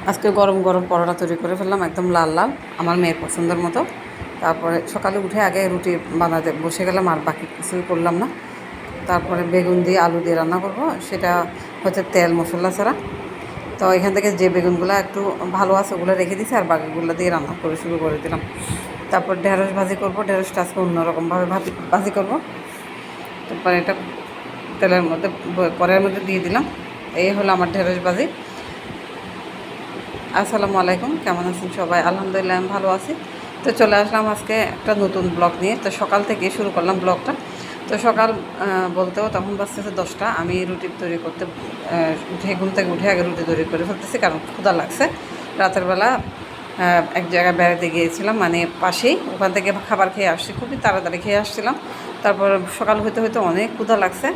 আজকে গরম গরম পরোটা তৈরি করে ফেললাম, একদম লাল লাল, আমার মেয়ের পছন্দের মতো। তারপরে সকালে উঠে আগে রুটি বানাতে বসে গেলাম, আর বাকি কিছুই করলাম না। তারপরে বেগুন দিয়ে আলু দিয়ে রান্না করব, সেটা হচ্ছে তেল মশলা ছাড়া। তো এখান থেকে যে বেগুনগুলো একটু ভালো আছে ওগুলো রেখে দিয়েছি, আর বাকিগুলো দিয়ে রান্না করে শুরু করে দিলাম। তারপর ঢেঁড়স ভাজি করব, ঢেঁড়সটা আজকে অন্যরকমভাবে ভাজি করব। তারপরে এটা তেলের মধ্যে কড়াইয়ের মধ্যে দিয়ে দিলাম। এই হলো আমার ঢেঁড়স ভাজি। আসসালামু আলাইকুম, কেমন আছেন সবাই? আলহামদুলিল্লাহ আমি ভালো আছি। তো চলে আসলাম আজকে একটা নতুন ব্লগ নিয়ে। তো সকাল থেকে শুরু করলাম ব্লগটা। তো সকাল বলতেও তখন বাজতেছে 10টা। আমি রুটি তৈরি করতে ঘুম থেকে উঠে আগে রুটি তৈরি করে ফেলতেছি, কারণ ক্ষুধা লাগছে। রাতের বেলা এক জায়গায় বেড়াতে গিয়েছিলাম, মানে পাশেই, ওখান থেকে খাবার খেয়ে আসছি, খুবই তাড়াতাড়ি খেয়ে আসছিলাম। তারপর সকাল হইতে হইতে অনেক ক্ষুধা লাগছে।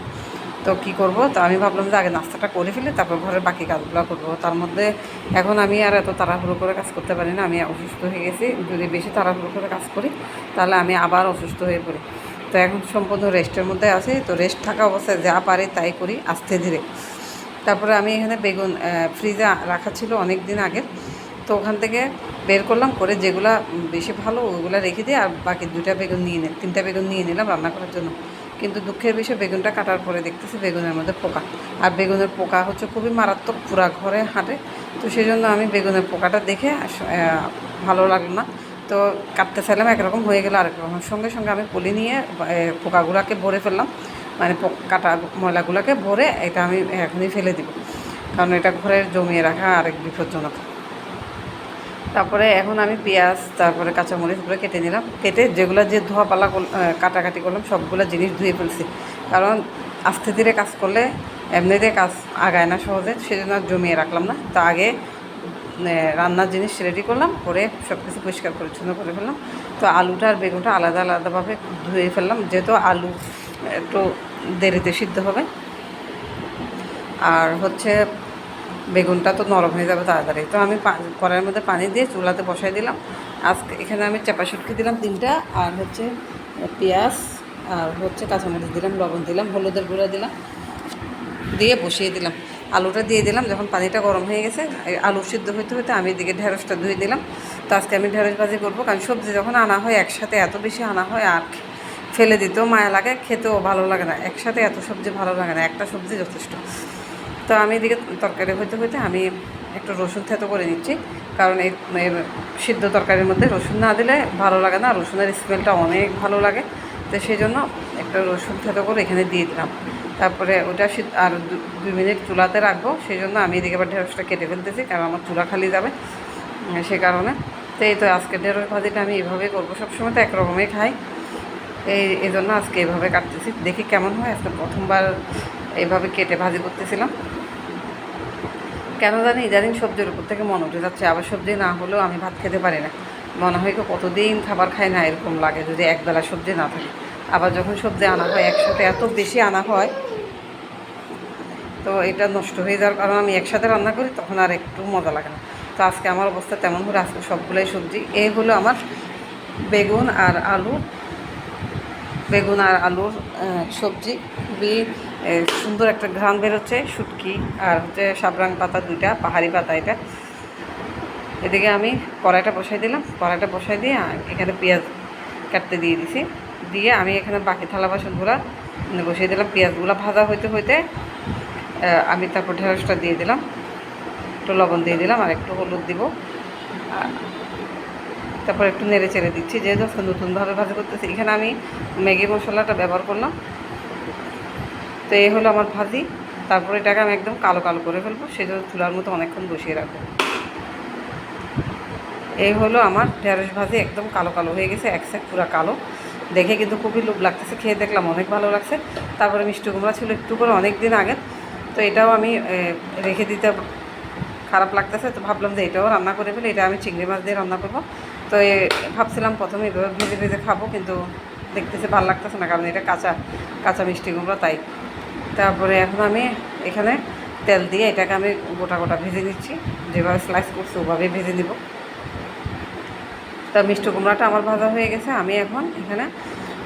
তো কী করব, তো আমি ভাবলাম যে আগে নাস্তাটা করে ফেলি, তারপর ঘরের বাকি কাজগুলো করবো। তার মধ্যে এখন আমি আর এত তাড়াহুড়ো করে কাজ করতে পারি না, আমি অসুস্থ হয়ে গেছি। যদি বেশি তাড়াহুড়ো করে কাজ করি তাহলে আমি আবার অসুস্থ হয়ে পড়ি। তো এখন সম্পূর্ণ রেস্টের মধ্যে আছি। তো রেস্ট থাকা অবস্থায় যা পারি তাই করি আস্তে ধীরে। তারপরে আমি এখানে বেগুন ফ্রিজে রাখা ছিল অনেক দিন আগে, তো ওখান থেকে বের করলাম, করে যেগুলো বেশি ভালো ওইগুলো রেখে দিয়ে আর বাকি 3টা বেগুন নিয়ে নিলাম রান্না করার জন্য। কিন্তু দুঃখের বিষয়, বেগুনটা কাটার পরে দেখতেছি বেগুনের মধ্যে পোকা। আর বেগুনের পোকা হচ্ছে খুবই মারাত্মক, পুরা ঘরে হাঁটে। তো সেই জন্য আমি বেগুনের পোকাটা দেখে ভালো লাগলো না। তো কাটতে চাইলাম, একরকম হয়ে গেলো আরেক রকম। সঙ্গে সঙ্গে আমি পলি নিয়ে পোকাগুলোকে ভরে ফেললাম, মানে কাটা ময়লাগুলোকে ভরে এটা আমি এখনই ফেলে দিব, কারণ এটা ঘরে জমিয়ে রাখা আরেক বিপজ্জনক। তারপরে এখন আমি পেঁয়াজ, তারপরে কাঁচামরিচগুলো কেটে নিলাম, কেটে যেগুলো যে ধোয়াপালা কাটাকাটি করলাম সবগুলো জিনিস ধুয়ে ফেলছি, কারণ আস্তে ধীরে কাজ করলে এমনিতে কাজ আগায় না সহজে, সেজন্য আর জমিয়ে রাখলাম না। তো আগে রান্নার জিনিস রেডি করলাম, করে সব কিছু পরিষ্কার পরিচ্ছন্ন করে ফেললাম। তো আলুটা আর বেগুনটা আলাদা আলাদাভাবে ধুয়ে ফেললাম, যেহেতু আলু একটু দেরিতে সিদ্ধ হবে, আর হচ্ছে বেগুনটা তো নরম হয়ে যাবে তাড়াতাড়ি। তো আমি কড়াইয়ের মধ্যে পানি দিয়ে চুলাতে বসাই দিলাম। আজকে এখানে আমি চাপা শুটকি দিলাম 3টা, আর হচ্ছে পেঁয়াজ, আর হচ্ছে কাঁচামরিচ দিলাম, লবণ দিলাম, হলুদের গুঁড়া দিলাম, দিয়ে বসিয়ে দিলাম। আলুটা দিয়ে দিলাম, যখন পানিটা গরম হয়ে গেছে, আলু সিদ্ধ হইতে হইতে আমি এদিকে ঢেঁড়সটা ধুয়ে দিলাম। তো আজকে আমি ঢেঁড়স ভাজি করবো, কারণ সবজি যখন আনা হয় একসাথে এত বেশি আনা হয়, আর ফেলে দিতেও মায়া লাগে, খেতেও ভালো লাগে না। একসাথে এত সবজি ভালো লাগে না, একটা সবজি যথেষ্ট। তো আমি এদিকে তরকারি হইতে হইতে আমি একটু রসুন থেতো করে নিচ্ছি, কারণ এই সিদ্ধ তরকারির মধ্যে রসুন না দিলে ভালো লাগে না, রসুনের স্মেলটা অনেক ভালো লাগে। তো সেই জন্য একটা রসুন থেতো করে এখানে দিয়ে দিলাম। তারপরে ওটা আর 2 মিনিট চুলাতে রাখবো, সেই জন্য আমি এদিকে আবার ঢেঁড়সটা কেটে ফেলতেছি, কারণ আমার চুলা খালি যাবে, সে কারণে। তো এই তো আজকে ঢেঁড়স ভাজিটা আমি এইভাবেই করবো, সবসময় তো একরকমই খাই, এই জন্য আজকে এইভাবে কাটতেছি, দেখি কেমন হয়। আজকে প্রথমবার এইভাবে কেটে ভাজি করতেছিলাম। কেন জানি ইদানিং সবজির উপর থেকে মন উঠে যাচ্ছে, আবার সবজি না হলেও আমি ভাত খেতে পারি না। মনে হয় কতদিন খাবার খাই না এরকম লাগে, যদি একবেলা সবজি না থাকে। আবার যখন সবজি আনা হয় একসাথে এত বেশি আনা হয়, তো এটা নষ্ট হয়ে যাওয়ার কারণ আমি একসাথে রান্না করি, তখন আর একটু মজা লাগে না। তো আজকে আমার অবস্থা তেমন হলে আজকে সবগুলোই সবজি। এই হলো আমার বেগুন আর আলু, বেগুন আর আলুর সবজি। খুবই সুন্দর একটা ঘ্রাণ বেরোচ্ছে, শুটকি আর হচ্ছে সাবরাং পাতা, 2টা পাহাড়ি পাতা এটা। এদিকে আমি কড়াইটা বসাই দিলাম, কড়াইটা বসাই দিয়ে এখানে পেঁয়াজ কাটতে দিয়ে দিছি, দিয়ে আমি এখানে বাকি থালা বাসনগুলো বসিয়ে দিলাম। পেঁয়াজগুলো ভাজা হইতে হইতে আমি তারপর ঢেঁড়সটা দিয়ে দিলাম, একটু লবণ দিয়ে দিলাম, আর একটু হলুদ দিব, তারপর একটু নেড়ে চেড়ে দিচ্ছি, যেহেতু আজকে নতুনভাবে ভাজি করতেছি। এখানে আমি ম্যাগি মশলাটা ব্যবহার করলাম। তো এই হলো আমার ভাজি। তারপরে এটাকে আমি একদম কালো কালো করে ফেলবো, সেই জন্য চুলার মতো অনেকক্ষণ বসিয়ে রাখবো। এই হলো আমার ঢেঁড়স ভাজি, একদম কালো কালো হয়ে গেছে, এক সাইড পুরো কালো, দেখে কিন্তু খুবই লোভ লাগতেছে। খেয়ে দেখলাম অনেক ভালো লাগছে। তারপরে মিষ্টি কুমড়া ছিল একটু করে অনেক দিন আগে, তো এটাও আমি রেখে দিতে খারাপ লাগতেছে, তো ভাবলাম যে এটাও রান্না করে ফেলে। এটা আমি চিংড়ি মাছ দিয়ে রান্না করবো। তো ভাবছিলাম প্রথমে এভাবে ভেজে ভেজে খাবো, কিন্তু দেখতেছে ভালো লাগতেছে না, কারণ এটা কাঁচা কাঁচা মিষ্টি কুমড়া, তাই। তারপরে এখন আমি এখানে তেল দিয়ে এটাকে আমি গোটা গোটা ভেজে নিচ্ছি, যেভাবে স্লাইস করছি ওভাবেই ভেজে নিব। তা মিষ্টি কুমড়াটা আমার ভাজা হয়ে গেছে, আমি এখন এখানে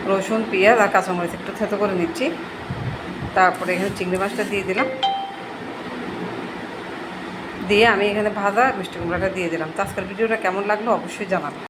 রসুন, পেঁয়াজ আর কাঁচামরিচ একটু থেতো করে নিচ্ছি। তারপরে এখানে চিংড়ি মাছটা দিয়ে দিলাম, দিয়ে আমি এখানে ভাজা মিষ্টি কুমড়াটা দিয়ে দিলাম। তো আজকের ভিডিওটা কেমন লাগলো অবশ্যই জানাবেন।